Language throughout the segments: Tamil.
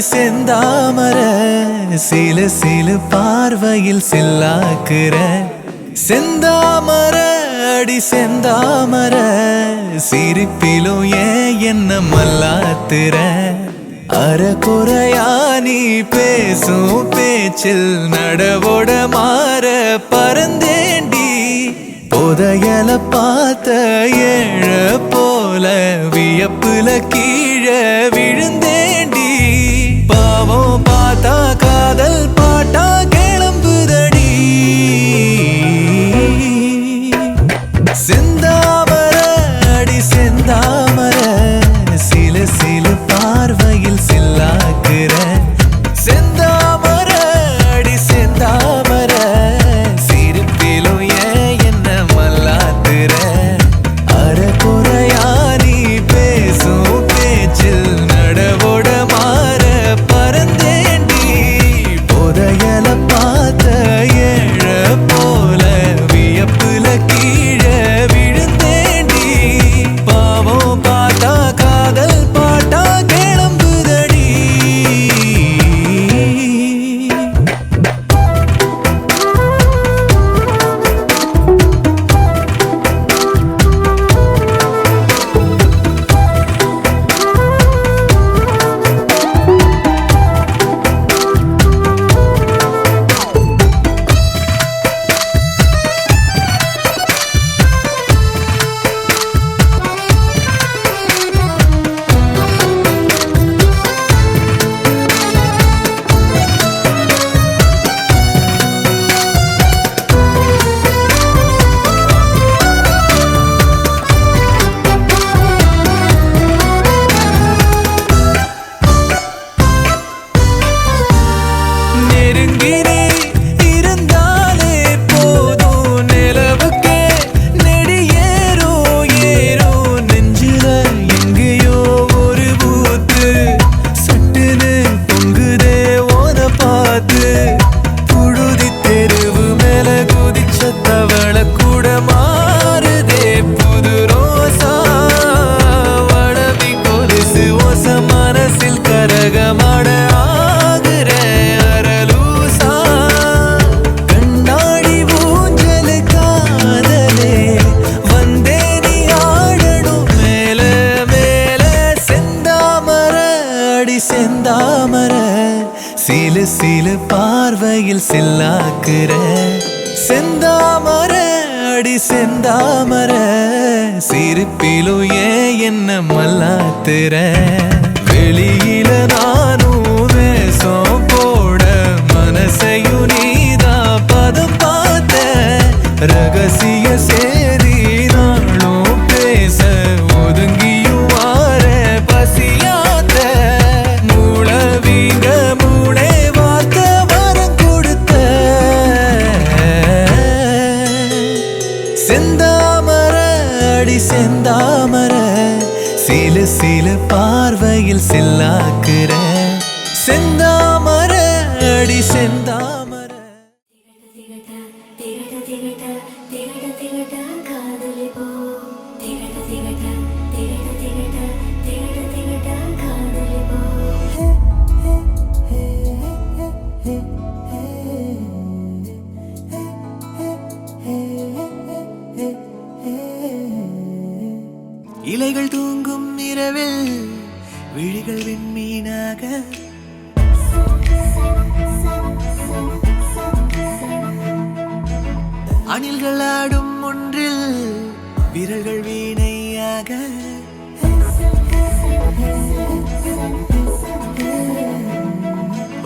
செந்தாமர சில சில பார்வையில் செல்லாக்குற செந்தாமர அடி செந்தாமர சிரிப்பிலும் ஏன் என்ன மல்லாத்துற அறகுறையா நீ பேசும் பேச்சில் நடவோட மாற பறந்தேண்டி. புதையல பார்த்த ஏழ போல வியப்புல கீழே விழுந்தேண்டி. பாவம் பார்த்தா காதல் பாட்டா கிளம்புதடி. செந்தாமர அடி செந்தாமர சில சில பார்வையில் சில்லாக்குற. செந்தாமர அடி செந்தாமர சிரிப்பிலும் ஏன் என்ன மல்லாத்துற. அறகுறையா நீ பேசும் பேச்சில் நடவோட மாற பறந்தேண்டி. புதையல பார்த்த ஏழ போல வியப்புல கீழே விழுந்தேண்டி. பாவம் பார்த்தா காதல் பாட்டா கிளம்புதடி. நெருங்கினே இருந்தாலே போதும் நிலவுக்கே நெடியேறோ ஏறோ நெஞ்சில எங்கேயோ ஒரு பூத்து சட்டுன்னு பொங்குதே ஓன பார்த்து. புழுதி தெருவு மேல குதிச்ச தவள கூட மாறுதே புது ரோசா. வளவி கொலுசு ஓச மனசில் கரகமாட செந்தாமர சில சில பார்வையில் சில்லாக்குற. செந்தாமர அடி செந்தாமர சிரிப்பிலும் ஏன் என்ன மல்லாத்துற. வெளியில நானும் வேஷம் போட மனசையும் நீதான் பதம் பார்த்த. ரகசிய சேதி நாளும் பேச ஒதுங்கியும் வார பசியாத்த. மூளவீங்க மூளை வார்த்த வரம் கொடுத்த. செந்தாமர அடி செந்தாமர சில சில பார்வையில் சில்லாக்குற. செந்தாமர அடி செந்தாமர. இலைகள் தூங்கும் இரவில் விழிகள் விண்மீனாக. அணில்கள் ஆடும் ஒன்றில் விரல்கள் வீணையாக.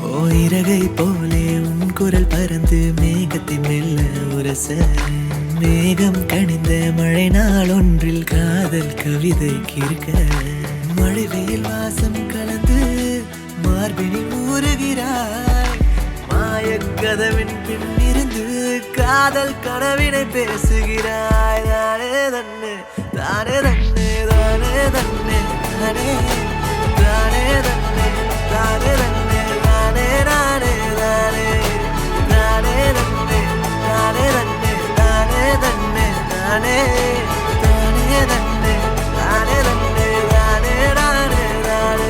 ஓ இறகை போலே உன் குரல் பறந்து மேகத்தின் மெல்ல உரச. மேகம் கணிந்த மழை நாள் ஒன்றில் காதல் கவிதை கிறுக்க. மழை வெயில் வாசம் கலந்து மார்பினில் ஊறுகிறாய். மாயக்கதவின் பின்னிருந்து காதல் கனவினை பேசுகிறாய். தானே தன்னே தானே தன்னே தானே தன்னே தானே தானே தன்னே தானே தன்னே தானே நானே தானே தானே தன்னே தானே தன்னே தானே தன்னே தானே தானே தன்னே தானே தன்னே தானே நானே தானே.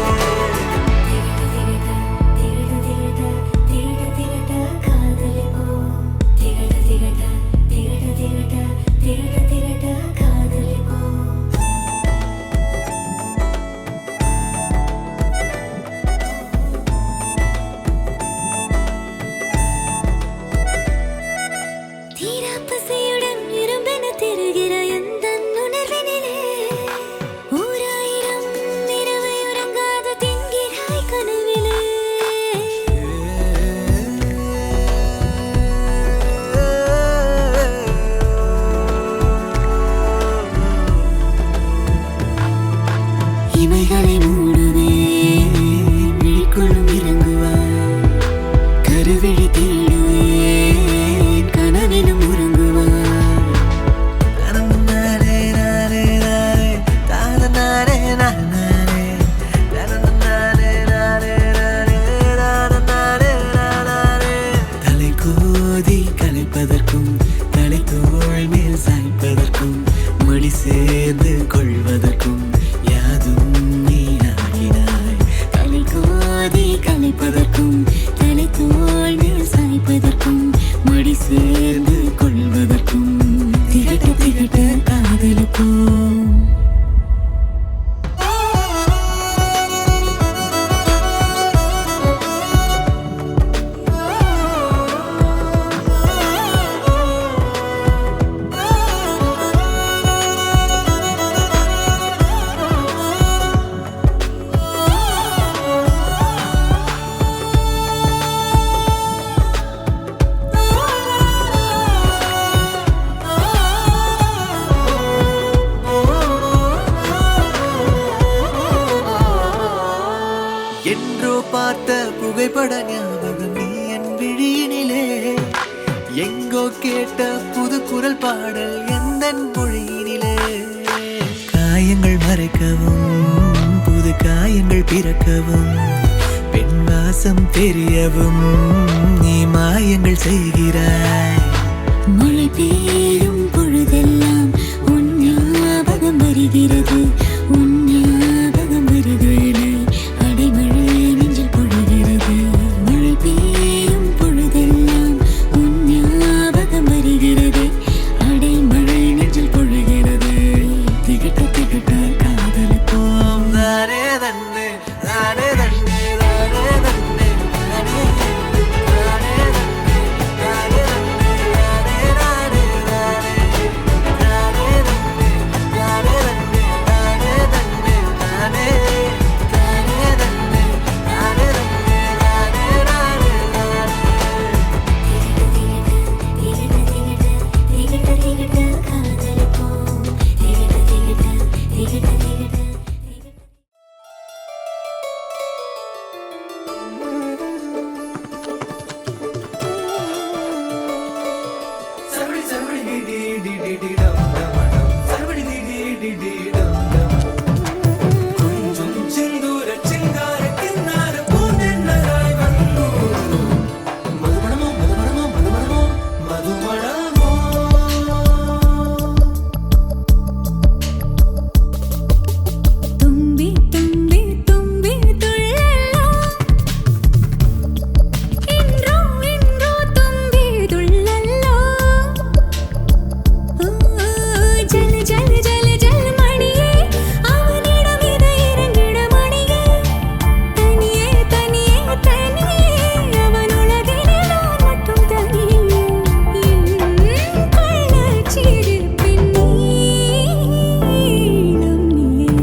எங்கோ கேட்ட புது குரல் பாடல் எந்தன் மொழியினிலே. காயங்கள் மறைக்கவும் புது காயங்கள் பிறக்கவும் பெண் வாசம் தெரியவும் நீ மாயங்கள் செய்கிறாய். மழை பெய்யும் பொழுதெல்லாம் உன் ஞாபகம் வருகிறது, உன் ஞாபகம் வருகிறது, அடைமழை நெஞ்சில் பொழிகிறது. மழை பெய்யும் பொழுதெல்லாம் உன் ஞாபகம் வருகிறது, அடைமழை நெஞ்சில் பொழிகிறது. திகட்ட திகட்ட காதலிப்போம். தானே தன்னே தானே தன்னே தானே தன்னே தானே தானே தன்னே தானே தன்னே தானே தானே தானே தானே தன்னே தானே தன்னே தானே தன்னே தானே தானே தன்னே தானே தன்னே தானே தானே திகட்ட திகட்ட காதலிப்போம். திகட்ட திகட்ட திகட்ட திகட்ட. சர்வடி சர்வடி டி டி டி டி டம் டம் டம் சர்வடி டி டி டி டி டம் டம் கொஞ்சம் செந்தூர சிங்கார கின்னார பூந்தென்னராய் வந்தோ மதுமணமோ மதுமணமோ மதுமணமோ மதுமணமோ. தும்பி தும்பி தும்பி துள்ளலாம், இன்றோ இன்றோ தும்பி துள்ளலோ. ஜல் ஜல் ஜல் ஜல் மணியே, அவனிடம் இதை இறங்கிட மணியே. தனியே தனியே தனியே, அவன் உலகிலே நான் மட்டும் தனியே. என் கள்ளச்சிரிப்பின் நீளம் நீயே.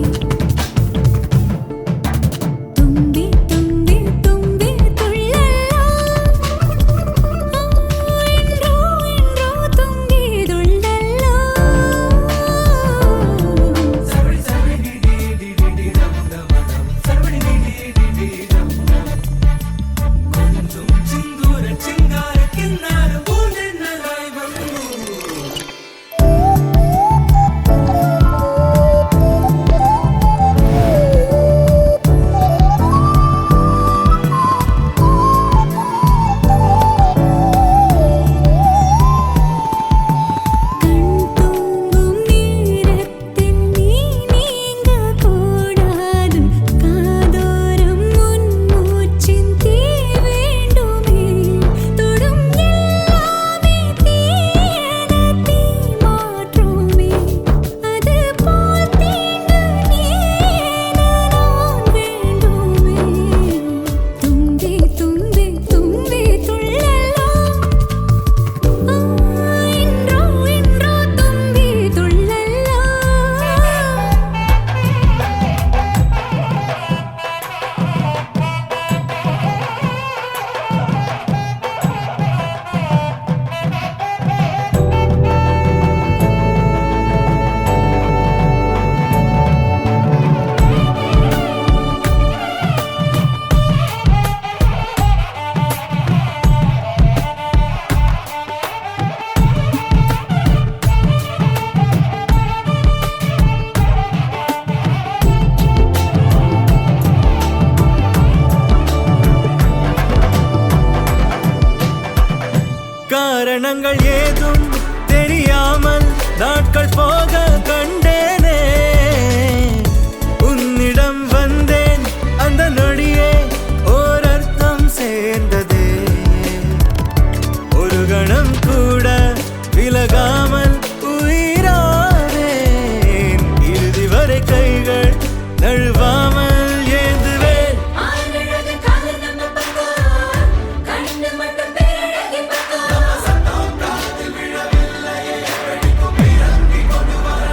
தும்பி தும்பி தும்பி துள்ளலாம், இன்றோ இன்றோ தும்பி துள்ளலோ. சர்வடி சர்வடி டி டி டி டி டம் டம் டம் சர்வடி டி டி டி டி டம் டம் கொஞ்சம் செந்தூர சிங்கார கின்னார பூந்தென்னராய் வந்தோ. கண் தூங்கும் நேரத்தில் நீ நீங்க கூடாது, காதோரம் உன் மூச்சின் தீ வேண்டுமே. தொடும் எல்லாமே தீயன தீ மாற்றுமே, அது போல் தீண்டு நீ என நான் வேண்டுமே. தும்பி தும்பி தும்பி துள்ளலாம், இன்றோ இன்றோ தும்பி துள்ளலோ. காரணங்கள் ஏதும் தெரியாமல் நாட்கள் போக கண்டேனே. உன்னிடம் வந்தேன் அந்த நொடியே ஓர் அர்த்தம் சேர்ந்ததே. ஒரு கணம் கூட விலகாமல் உயிரானேன். இறுதி வரை கைகள் நழுவாமல் ஏந்துவேன். ஆனழகு காதல் நம்ம பக்கம், கண்ணு மட்டும் பேரழகி பக்கம். சட்டம் காதில் விழவில்லையே, வெடிக்கும் இறங்கி கொண்டு வர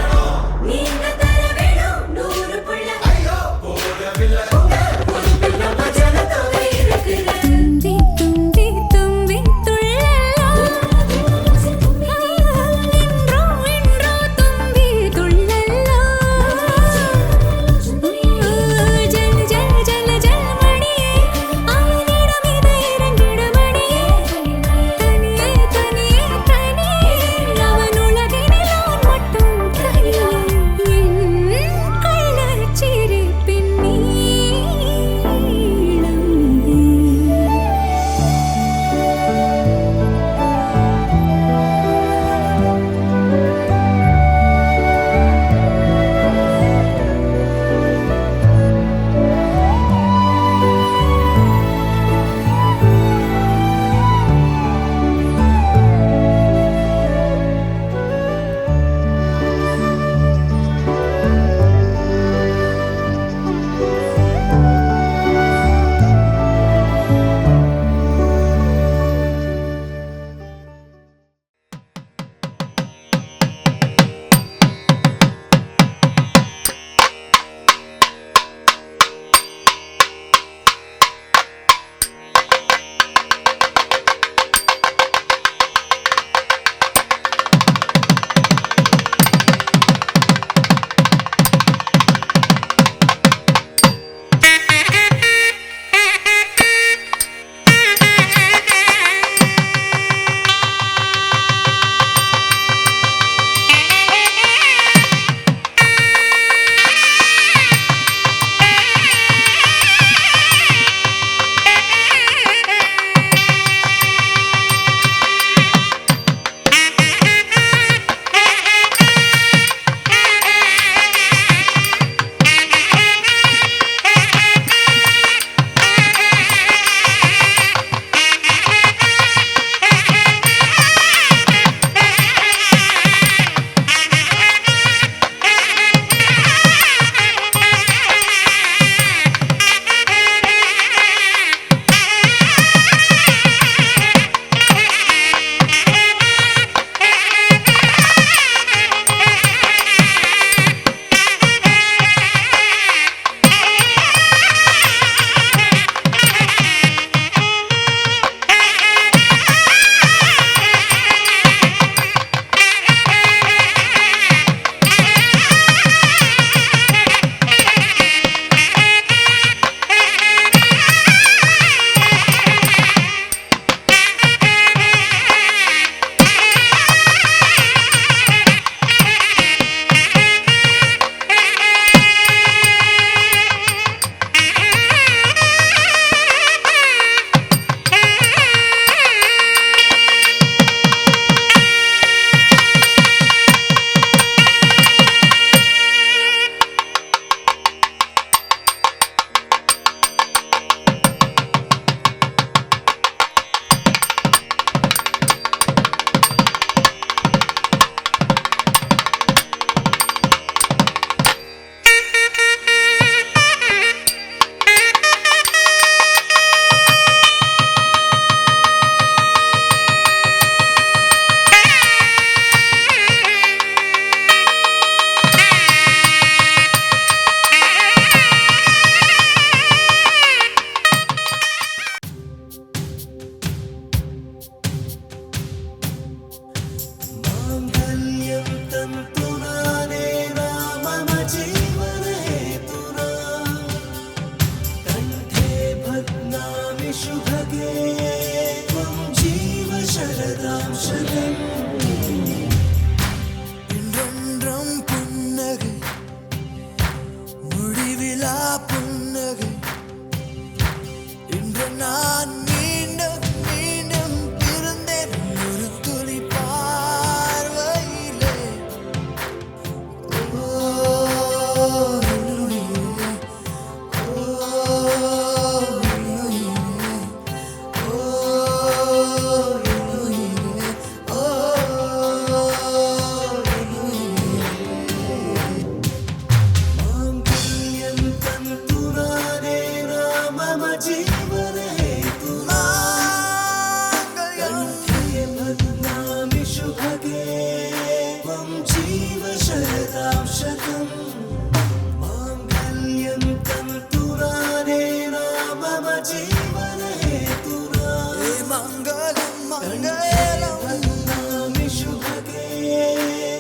वन्दामि शुभगे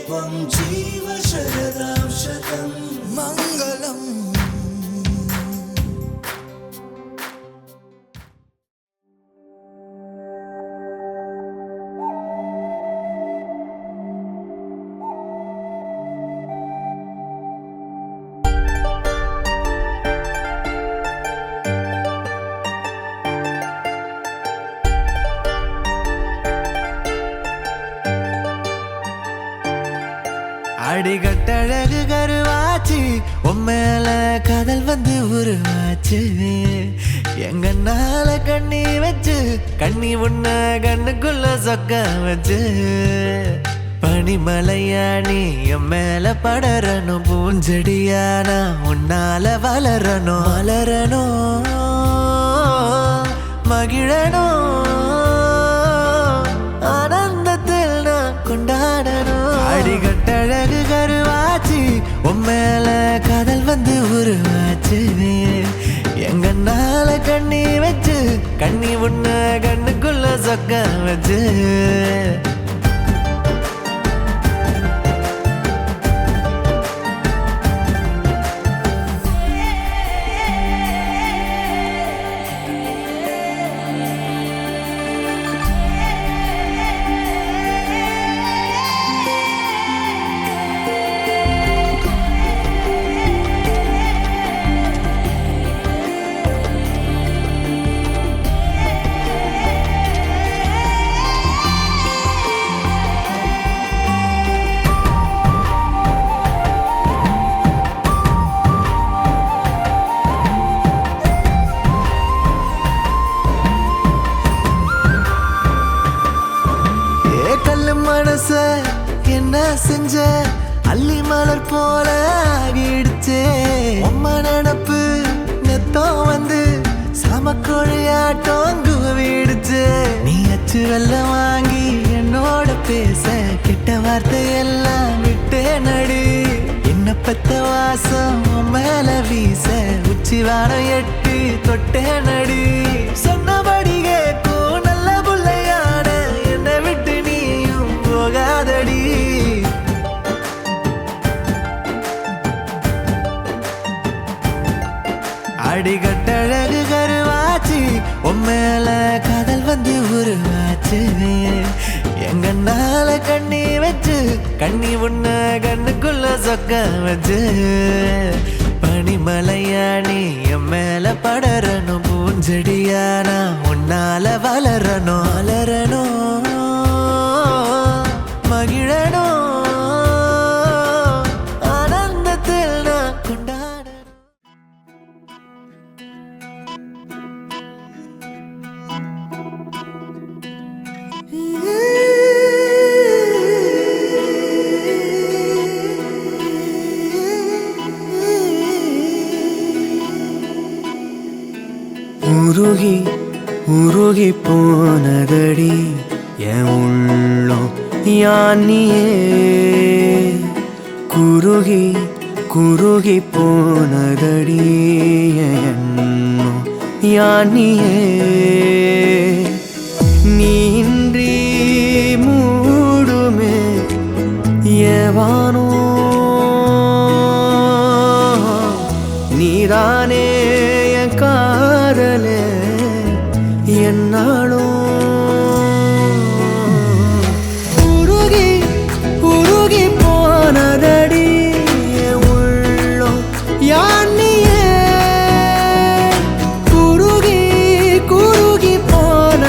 त्वं जीव शरदां शतं मङ्गलम् அடிகட்டழகு கருவாச்சு உம்மேல காதல் வந்து உருவாச்சு எங்கன்னால கண்ணி வச்சு கண்ணி உன்ன கண்ணுக்குள்ள சொக்க வச்சு பனிமலையா நீ என் மேல படரணும் பூஞ்செடியானா உன்னால வளரணும் வளரணும் மகிழணும் ஆனந்தத்தில் நான் கொண்டாடணும் அடிகட்டழகு கருவாச்சு உம்மேல காதல் வந்து உருவாச்சு எங்கன்னால கண்ணி வச்சு கண்ணி உன்ன கண்ணுக்குள்ள சொக்க வச்சு மனச என்ன செஞ்ச அள்ளி மலர் போல ஆகிடுச்சே உம்ம நினப்பு நெத்தம் வந்து சமக்கொழியாட்டம் குவிடுச்சு நீ அச்சு வெல்லம் வாங்கி என்னோட பேச கெட்ட வார்த்தை எல்லாம் விட்டே நடு என்ன பெத்த வாசம் மேல வீச உச்சி வாரம் எட்டி தொட்டே நடு சொன்னபடி கேட்கும் நல்ல புள்ளையான என்னை விட்டு நீயும் போகாதடி அடிகட்டழகு கருவாச்சு உம்மேல காதல் வந்து உருவாச்சு எங்கன்னால கண்ணி வச்சு கண்ணி உன்ன கண்ணுக்குள்ள சொக்க வச்சு பனிமலையா நீ என் மேல படரணும் பூஞ்செடியானா உன்னால வளரணும் வளரணும் மகிழணும் ஆனந்தத்தில் நான் கொண்டாடணும் உருகி உருகி போனதடி என் உள்ளம் யானியே குருகி குருகி போனதடி என் எண்ணம் யானியே நீன்றி மூடுமே ஏவானோ நீதானே என் காதலே என்னாலும் உருகி உருகி போனதடி என் உள்ளம் யானியே குருகி குருகி போன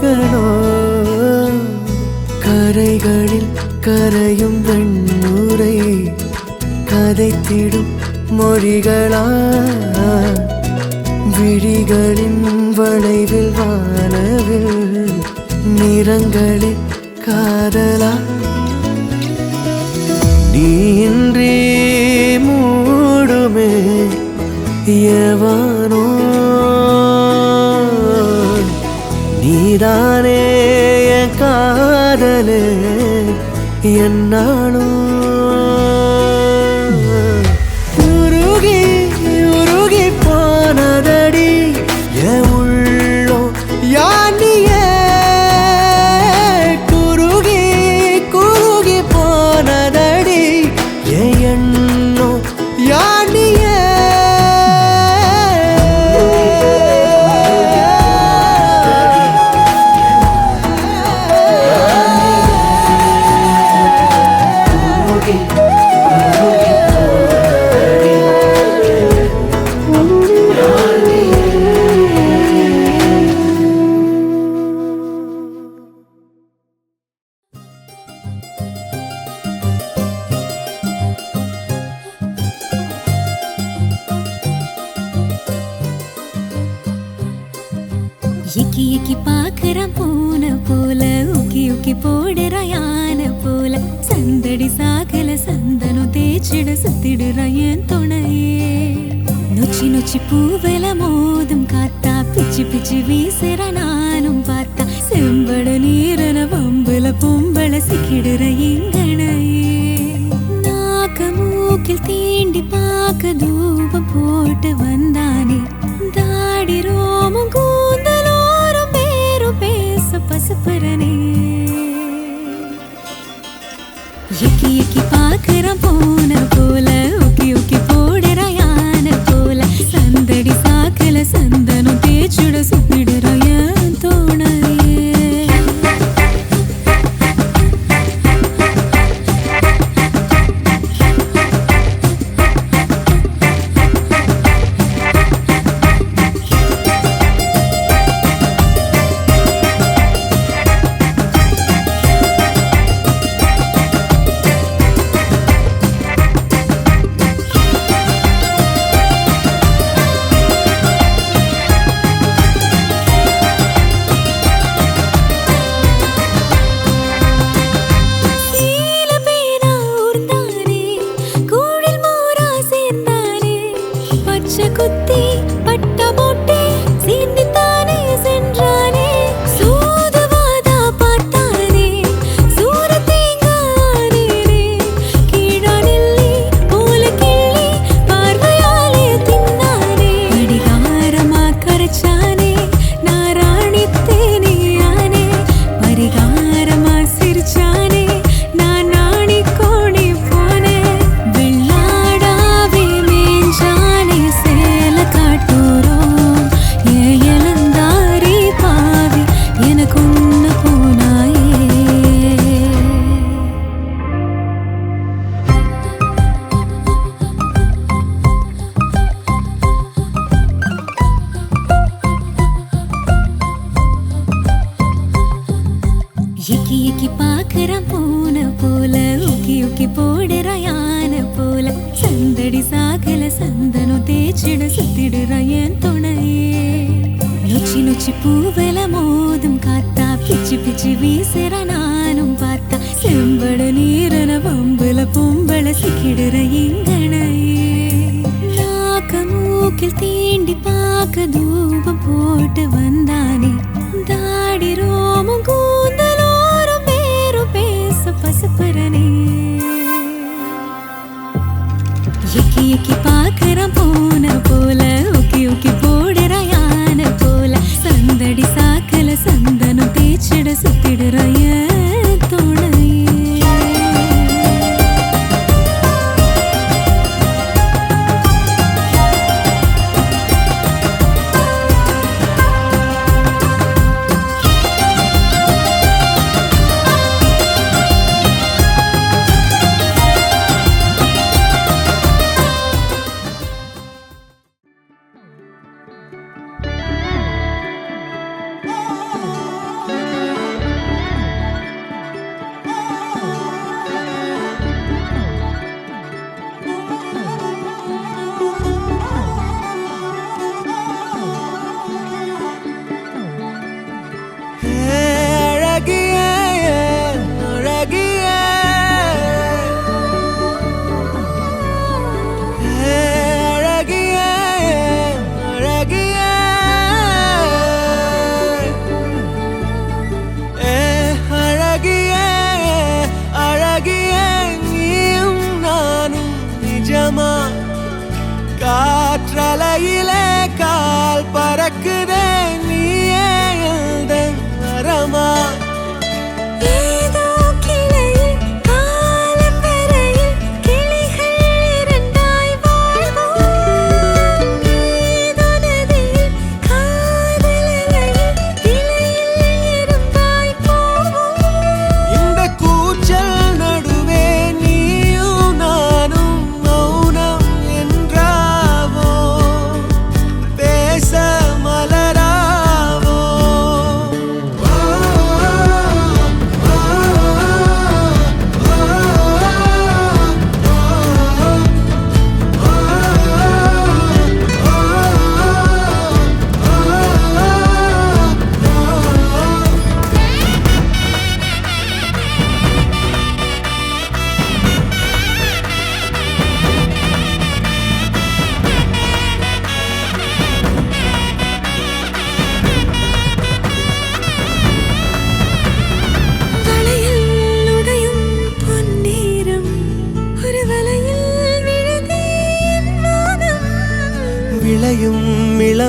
மொழிகளோ கரைகளில் கரையும் வெண்ணுரை கதைத்திடும் மொழிகளா விழிகளின் வளைவில் வானவில் நிறங்களில் காதலா நீ இன்றி மூடுமே எவனோ நீதானே என் காதலே என்னாலும் உருகி உருகி போனதடி என் உள்ளோ யானியே குருகி குருகி போனதடி என் எண்ணோ யானியே எக்கி எக்கி பாக்குறான் பூனை போல உக்கி உக்கி போடுற யானை போல சந்தடி சாகல சந்தனம் தேய்ச்சிட சுத்திடுற என் துணையே நொச்சி நொச்சி பூவெல மோதும் காத்தா பிச்சு பிச்சு வீசுற நானும் பார்த்தா செம்பட நீரன வம்புல பொம்பள சிக்கிடுற எங்கனையே நாக்க மூக்கில் தீண்டி பார்க்க தூபம் போட்டு வந்தானே தாடி ரோமும் கூந்தலோரும் பேரும் பேச பசுப்புறனே எக்கி எக்கி பாக்குறான் பூனை போல உக்கி உக்கி போடுற யானை போல சந்தடி சாக்கல சந்தனம் தேய்ச்சுட சுத்திடுற என் துணையே குத்தி பட்ட போட்டே சீந்தித்தானே சென்றானே சூதுவாதா பார்த்தானே சூர தேங்கானே கீழானில்லி போல கிள்ளி பார்வையாலே தின்னானே அடிகாரமா கரைச்சானே நாராணி தேனியானே பரிகாரமா சிரிச்சானே நான் நாணி கோணி போனே வெள்ளாடாவே மேஞ்சானே சேல காட்டூரோம் ஏயலந்தாரி பாவி எனக்கு உன்ன போனாயே எக்கி எக்கி பாக்குறான் பூனை போல உக்கி உக்கி போடுற யானை போல சந்தடி சாகல சந்தனம் தேய்ச்சிட சுத்திடுற என் துணையே நொச்சி நொச்சி பூவெல மோதும் காத்தா பிச்சு பிச்சு வீசுற நானும் பார்த்தா செம்பட நீரன வம்புல பொம்பள சிக்கிடுற எங்கனையே நாக்க மூக்கில் தீண்டி பார்க்க தூபம் போட்டு வந்தானே தாடி ரோமும் கூந்தலோரும் பேரும் பேச பசுப்புறனே எக்கி எக்கி பாக்குறான் பூனை போல உக்கி உக்கி போடுற யானை போல சந்தடி சாக்கல சந்தனம் தேய்ச்சிட சுத்திடுற என் துணையே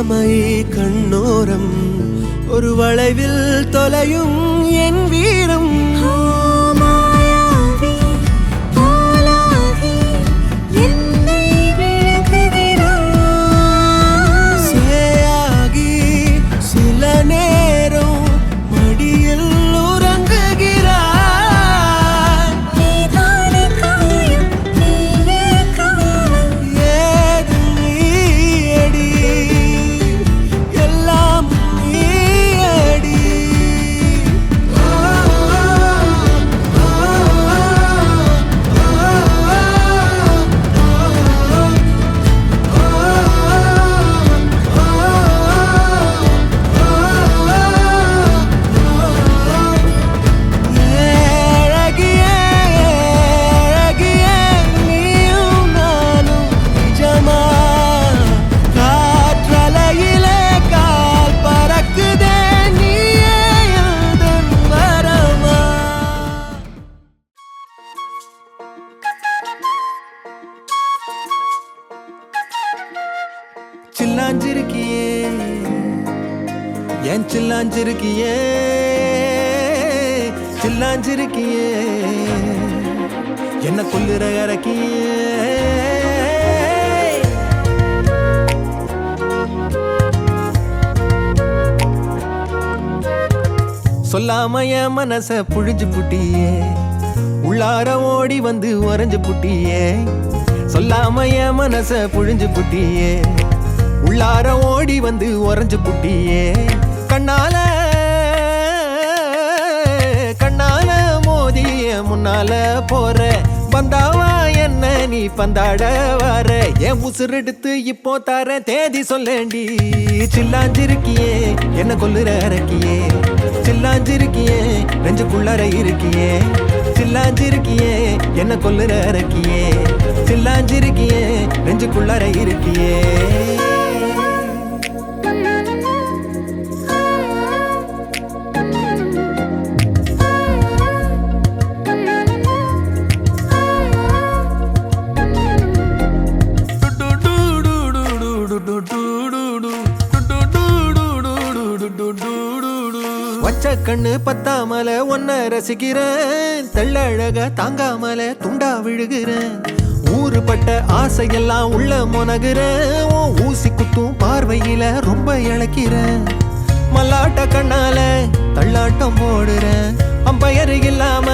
இளமை கண்ணோரம் ஒரு வளைவில் தொலையும் என் வீரம் மாயாவி போலாகி என்னை விழுங்குகிறாய் சேயாகி சில நேரம் மடியில் உறங்குகிறாய் நீதானே காயம் நீயே காவல் ஏது நீயடி எல்லாம் நீயடி அழகியே அழகியே நீயும் நானும் நிஜமா காற்றலையிலே கால் பறக்குதே நீயே எந்தன் வரமா சில்லாஞ்சிருக்கியே ஏன் சில்லாஞ்சிருக்கியே சில்லாஞ்சிருக்கியே என்ன கொல்லுற இறக்கியே சொல்லாம என் மனச புழிஞ்சு புட்டியே உள்ளார ஓடி வந்து உறைஞ்சு புட்டியே சொல்லாம என் மனச புழிஞ்சு புட்டியே உள்ளார ஓடி வந்து உறைஞ்சு புட்டியே கண்ணால கண்ணால மோதிய முன்னால போற வந்தாவா என்ன நீ பந்தாட வர என் உசுரெடுத்து இப்போ தர தேதி சொல்லேண்டி சில்லாஞ்சிருக்கியே என்ன கொல்லுற இறக்கியே சில்லாஞ்சிருக்கியே நெஞ்சுக்குள்ளற இருக்கியே சில்லாஞ்சிருக்கியே என்ன கொல்லுற இறக்கியே சில்லாஞ்சிருக்கியே நெஞ்சுக்குள்ளற இருக்கியே வச்ச கண்ணு பத்தாமல ஒன்ன ரசிக்கிறேன் தெள்ளழக தாங்காமல துண்டா விழுகிறேன் ஊறுபட்ட ஆசையெல்லாம் உள்ள முனகுறேன் உன் ஊசி குத்தும் பார்வையில ரொம்ப இழக்கிறேன் மல்லாட்ட கண்ணால தள்ளாட்டம் போடுறேன் அம்பயரு இல்லாம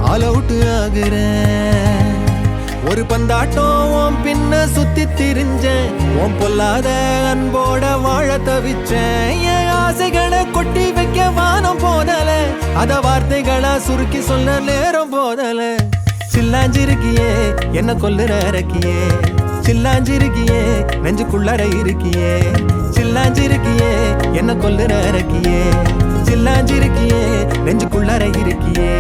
ஆல் அவுட் ஆகுறேன் ஒரு பந்தாட்டம் உன் பின்ன சுத்தி திரிஞ்சேன் உன் பொல்லாத அன்போட வாழ தவிச்சேன் என் ஆசைகளை கொட்டி வைக்க வானம் போதல அத வார்த்தைகளா சுருக்கி சொல்ல நேரம் போதல சில்லாஞ்சிருக்கியே என்ன கொல்லுற இறக்கியே சில்லாஞ்சிருக்கியே நெஞ்சுக்குள்ளற இருக்கியே சில்லாஞ்சிருக்கியே என்ன கொல்லுற இறக்கியே சில்லாஞ்சிருக்கியே நெஞ்சுக்குள்ளற இருக்கியே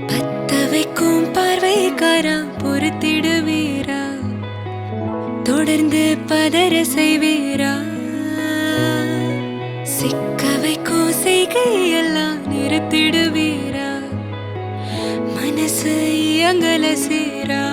பத்த வைக்கும் பார்வைக்காரா பொறுத்திடுவீரா தொடர்ந்து பதற செய்வீரா சிக்க வைக்கும் செய்கையெல்லாம் நிறுத்திடுவீரா மனசு இயங்கல சீரா